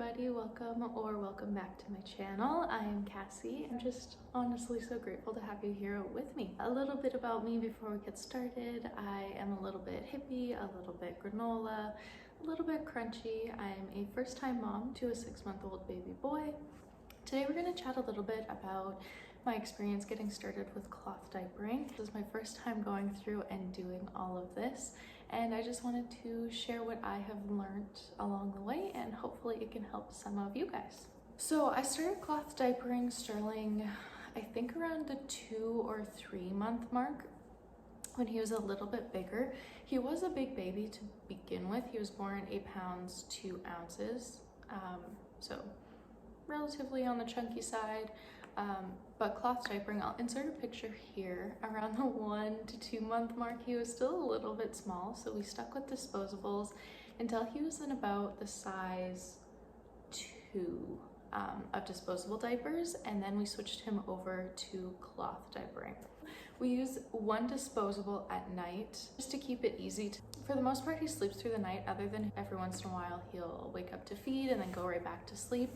everybody, welcome back to my channel. I am Cassie. I'm just honestly so grateful to have you here with me. A little bit about me before we get started. I am a little bit hippie, a little bit granola, a little bit crunchy. I'm a first-time mom to a 6-month-old baby boy. Today we're going to chat a little bit about my experience getting started with cloth diapering. This is my first time going through and doing all of this, and I just wanted to share what I have learned along the way, and hopefully it can help some of you guys. So I started cloth diapering Sterling, I think around the 2 or 3 month mark, when he was a little bit bigger. He was a big baby to begin with. He was born 8 pounds 2 ounces, so relatively on the chunky side. But cloth diapering, I'll insert a picture here. Around the 1 to 2 month mark, he was still a little bit small, so we stuck with disposables until he was in about the size 2 of disposable diapers, and then we switched him over to cloth diapering. We use 1 disposable at night just to keep it easy. For the most part, he sleeps through the night, other than every once in a while he'll wake up to feed and then go right back to sleep.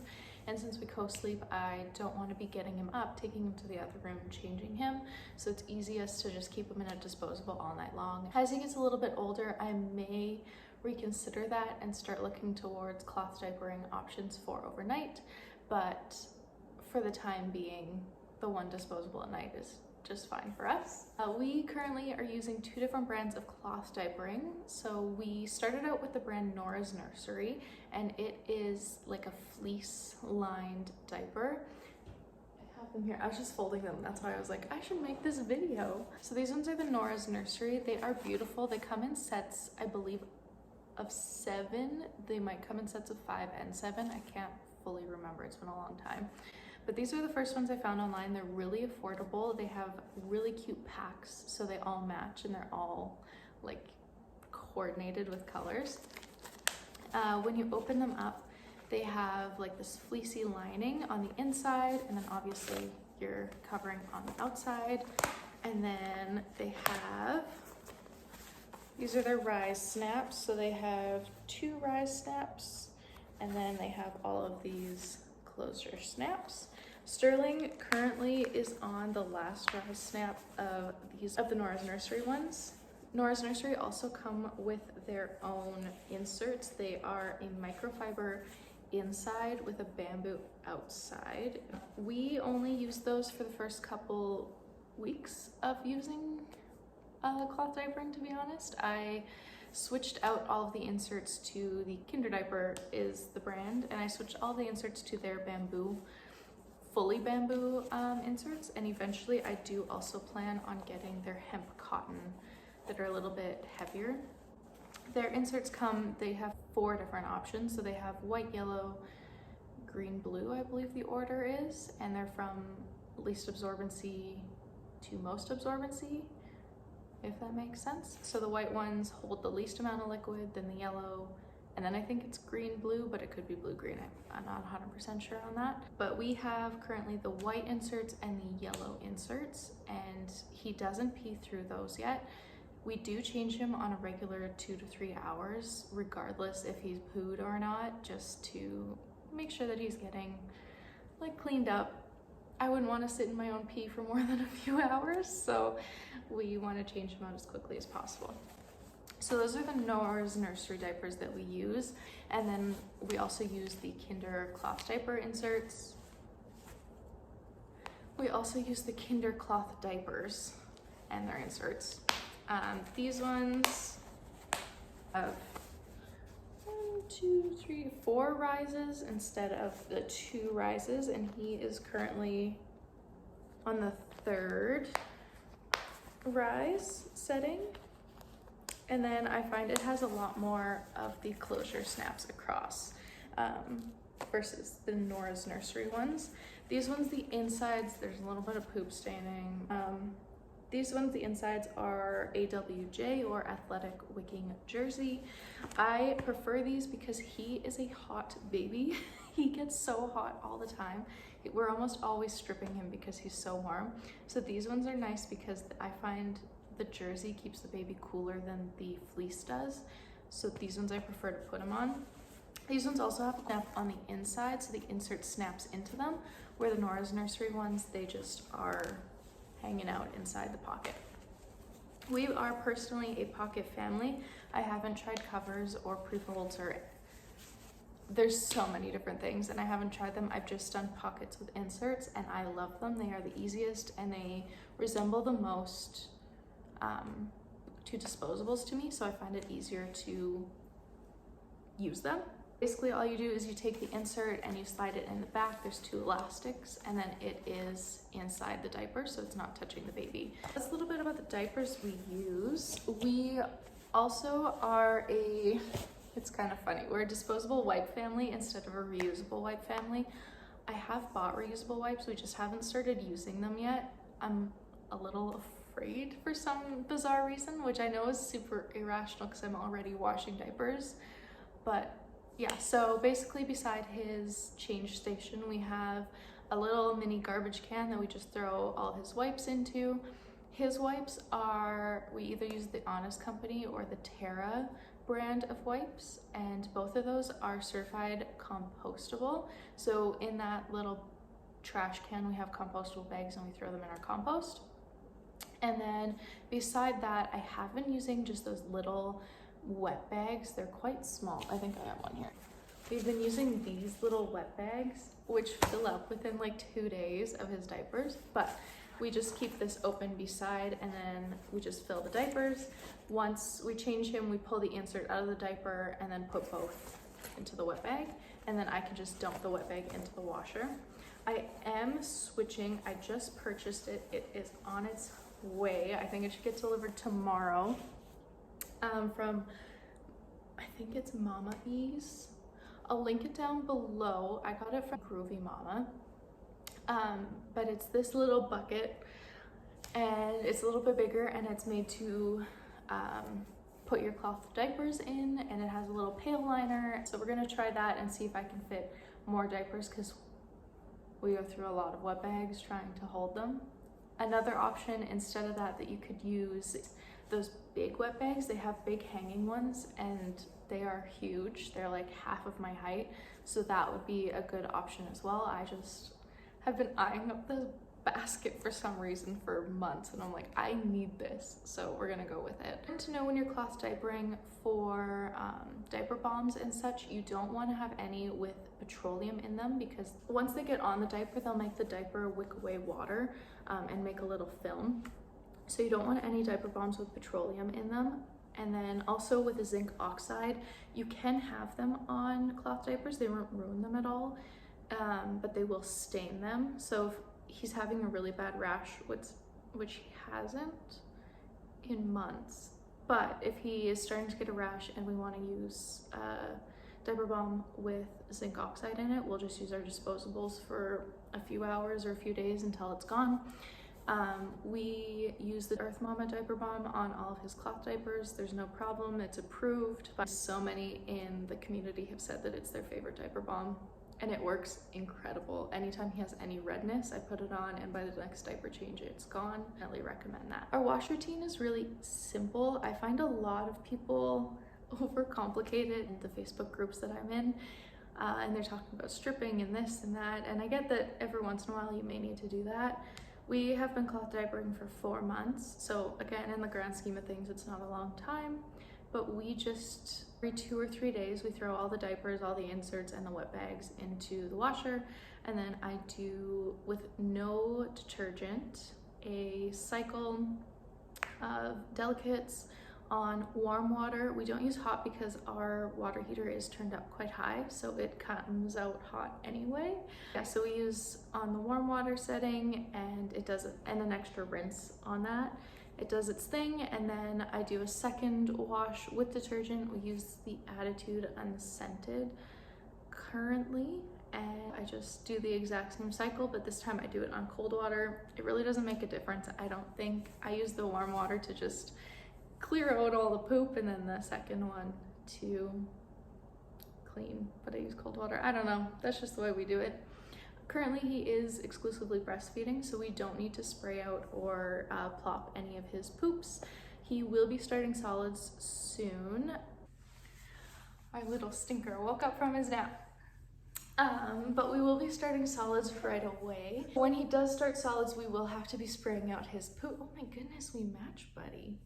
And since we co-sleep, I don't want to be getting him up, taking him to the other room, and changing him. So it's easiest to just keep him in a disposable all night long. As he gets a little bit older, I may reconsider that and start looking towards cloth diapering options for overnight. But for the time being, the 1 disposable at night is just fine for us. We currently are using 2 different brands of cloth diapering. So we started out with the brand Nora's Nursery, and it is like a fleece lined diaper. I have them here. I was just folding them. That's why I was like, I should make this video. So these ones are the Nora's Nursery. They are beautiful. They come in sets, I believe, of 7. They might come in sets of 5 and 7. I can't fully remember. It's been a long time. But these are the first ones I found online. They're really affordable. They have really cute packs, so they all match and they're all like coordinated with colors. When you open them up, they have like this fleecy lining on the inside, and then obviously you're covering on the outside. And then they have, these are their rise snaps. So they have 2 rise snaps, and then they have all of these closure snaps. Sterling currently is on the last rise snap of the Nora's Nursery ones. Nora's Nursery also come with their own inserts. They are a microfiber inside with a bamboo outside. We only use those for the first couple weeks of using cloth diapering, to be honest. I switched out all of the inserts to the Kinder Diaper is the brand, and I switched all the inserts to their bamboo, fully bamboo inserts, and eventually I do also plan on getting their hemp cotton that are a little bit heavier. Their inserts they have 4 different options. So they have white, yellow, green, blue, I believe the order is, and they're from least absorbency to most absorbency, if that makes sense. So the white ones hold the least amount of liquid, then the yellow, and then I think it's green blue, but it could be blue green. I'm not 100% sure on that. But we have currently the white inserts and the yellow inserts, and he doesn't pee through those yet. We do change him on a regular 2 to 3 hours, regardless if he's pooed or not, just to make sure that he's getting like cleaned up. I wouldn't want to sit in my own pee for more than a few hours, so we want to change him out as quickly as possible. So those are the Nora's Nursery diapers that we use, and then we also use the Kinder cloth diaper inserts. We also use the Kinder cloth diapers and their inserts. These ones have 1, 2, 3, 4 rises instead of the 2 rises, and he is currently on the 3rd rise setting. And then I find it has a lot more of the closure snaps across versus the Nora's Nursery ones. These ones, the insides, there's a little bit of poop staining. These ones, the insides are AWJ or athletic wicking jersey. I prefer these because he is a hot baby. He gets so hot all the time. We're almost always stripping him because he's so warm. So these ones are nice because I find the jersey keeps the baby cooler than the fleece does. So these ones I prefer to put him on. These ones also have a snap on the inside, so the insert snaps into them, where the Nora's Nursery ones, they just are hanging out inside the pocket. We are personally a pocket family. I haven't tried covers or pre-folds, or there's so many different things, and I haven't tried them. I've just done pockets with inserts, and I love them. They are the easiest, and they resemble the most to disposables to me, so I find it easier to use them. Basically, all you do is you take the insert and you slide it in the back. There's 2 elastics, and then it is inside the diaper, so it's not touching the baby. That's a little bit about the diapers we use. We also are it's kind of funny, we're a disposable wipe family instead of a reusable wipe family. I have bought reusable wipes, we just haven't started using them yet. I'm a little afraid for some bizarre reason, which I know is super irrational because I'm already washing diapers. But yeah, so basically beside his change station, we have a little mini garbage can that we just throw all his wipes into. His wipes are, we either use the Honest Company or the Terra brand of wipes, and both of those are certified compostable. So in that little trash can, we have compostable bags and we throw them in our compost. And then beside that, I have been using just those little wet bags. They're quite small. I think I have one here. We've been using these little wet bags, which fill up within like 2 days of his diapers, but we just keep this open beside, and then we just fill the diapers. Once we change him, we pull the insert out of the diaper and then put both into the wet bag, and then I can just dump the wet bag into the washer. I am switching. I just purchased it. It is on its way. I think it should get delivered tomorrow from, I think it's Mama Ease. I'll link it down below. I got it from Groovy Mama. But it's this little bucket, and it's a little bit bigger, and it's made to put your cloth diapers in, and it has a little pail liner. So we're gonna try that and see if I can fit more diapers, because we go through a lot of wet bags trying to hold them. Another option instead of that you could use, those big wet bags. They have big hanging ones, and they are huge. They're like half of my height, so that would be a good option as well. I just have been eyeing up the basket for some reason for months, and I'm like, I need this, so we're gonna go with it. And to know when you're cloth diapering for diaper bombs and such, you don't want to have any with petroleum in them, because once they get on the diaper, they'll make the diaper wick away water and make a little film. So you don't want any diaper bombs with petroleum in them. And then also with the zinc oxide, you can have them on cloth diapers. They won't ruin them at all, but they will stain them. So if he's having a really bad rash, which he hasn't in months, but if he is starting to get a rash and we want to use diaper balm with zinc oxide in it, we'll just use our disposables for a few hours or a few days until it's gone. We use the Earth Mama diaper balm on all of his cloth diapers. There's no problem, it's approved. But so many in the community have said that it's their favorite diaper balm, and it works incredible. Anytime he has any redness, I put it on, and by the next diaper change, it's gone. I really recommend that. Our wash routine is really simple. I find a lot of people overcomplicate it in the Facebook groups that I'm in, and they're talking about stripping and this and that, and I get that every once in a while you may need to do that. We have been cloth diapering for 4 months, so again, in the grand scheme of things, it's not a long time, but we just, every 2 or 3 days, we throw all the diapers, all the inserts, and the wet bags into the washer, and then I do, with no detergent, a cycle of delicates on warm water. We don't use hot because our water heater is turned up quite high, so it comes out hot anyway. Yeah, so we use on the warm water setting, and it does it, and an extra rinse on that. It does its thing, and then I do a second wash with detergent. We use the Attitude Unscented currently, and I just do the exact same cycle, but this time I do it on cold water. It really doesn't make a difference, I don't think. I use the warm water to just clear out all the poop, and then the second one to clean, but I use cold water. I don't know, that's just the way we do it. Currently he is exclusively breastfeeding, so we don't need to spray out or plop any of his poops. He will be starting solids soon. our little stinker woke up from his nap. But we will be starting solids right away. When he does start solids, we will have to be spraying out his poop. Oh my goodness, we match, buddy.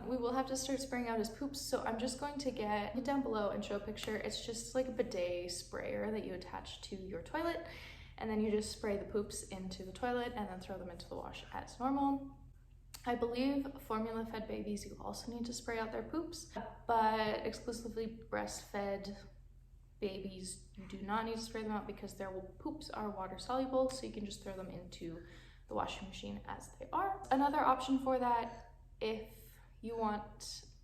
We will have to start spraying out his poops, so I'm just going to get down below and show a picture. It's just like a bidet sprayer that you attach to your toilet, and then you just spray the poops into the toilet and then throw them into the wash as normal. I believe formula-fed babies, you also need to spray out their poops, but exclusively breastfed babies, you do not need to spray them out because their poops are water soluble, so you can just throw them into the washing machine as they are. Another option for that, if you want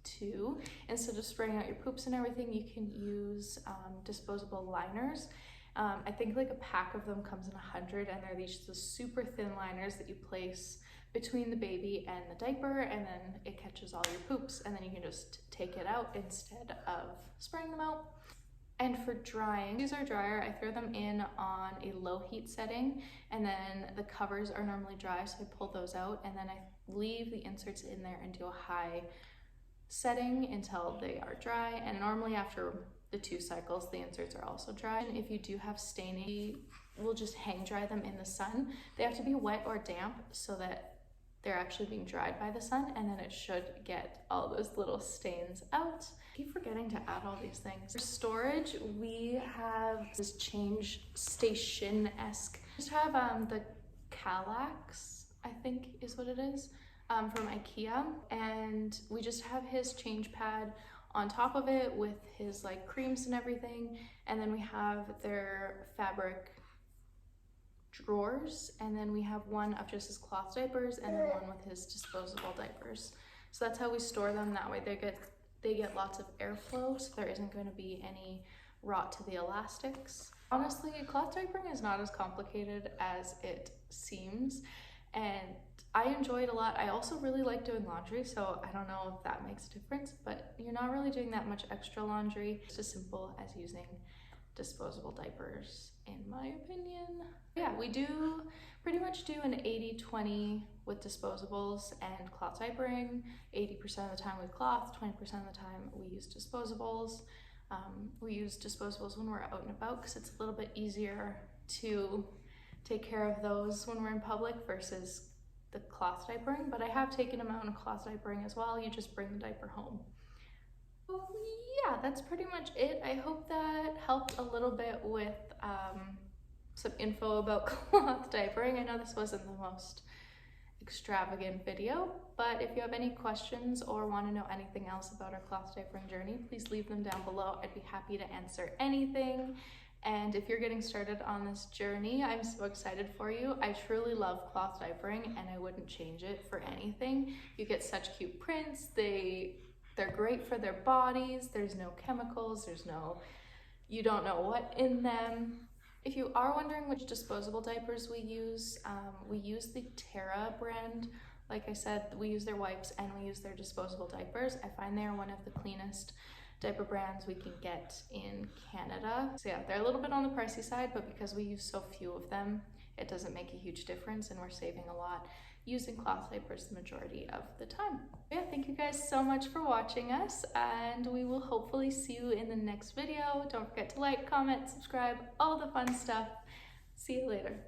to, instead of spraying out your poops and everything, you can use disposable liners. I think like a pack of them comes in 100, and they're these super thin liners that you place between the baby and the diaper, and then it catches all your poops, and then you can just take it out instead of spraying them out. And for drying, use our dryer. I throw them in on a low heat setting, and then the covers are normally dry, so I pull those out, and then I leave the inserts in there and do a high setting until they are dry. And normally after the 2 cycles, the inserts are also dry. And if you do have staining, we'll just hang dry them in the sun. They have to be wet or damp so that they're actually being dried by the sun, and then it should get all those little stains out. I keep forgetting to add all these things. For storage, we have this change station-esque. Just have the Kallax, I think is what it is, from IKEA, and we just have his change pad on top of it with his like creams and everything, and then we have their fabric drawers, and then we have one of just his cloth diapers and then one with his disposable diapers. So that's how we store them. That way they get lots of airflow, so there isn't going to be any rot to the elastics. Honestly, cloth diapering is not as complicated as it seems, and I enjoy it a lot. I also really like doing laundry, so I don't know if that makes a difference, but you're not really doing that much extra laundry. It's as simple as using disposable diapers, in my opinion. Yeah, we do pretty much do an 80-20 with disposables and cloth diapering. 80% of the time with cloth, 20% of the time we use disposables. We use disposables when we're out and about because it's a little bit easier to take care of those when we're in public versus the cloth diapering, but I have taken them out in cloth diapering as well. You just bring the diaper home. So yeah, that's pretty much it. I hope that helped a little bit with some info about cloth diapering. I know this wasn't the most extravagant video, but if you have any questions or want to know anything else about our cloth diapering journey, please leave them down below. I'd be happy to answer anything. And if you're getting started on this journey, I'm so excited for you. I truly love cloth diapering and I wouldn't change it for anything. You get such cute prints. They're great for their bodies. There's no chemicals. You don't know what in them. If you are wondering which disposable diapers we use the Terra brand. Like I said, we use their wipes and we use their disposable diapers. I find they're one of the cleanest diaper brands we can get in Canada. So yeah, they're a little bit on the pricey side, but because we use so few of them, it doesn't make a huge difference and we're saving a lot using cloth diapers the majority of the time. Yeah, thank you guys so much for watching us, and we will hopefully see you in the next video. Don't forget to like, comment, subscribe, all the fun stuff. See you later.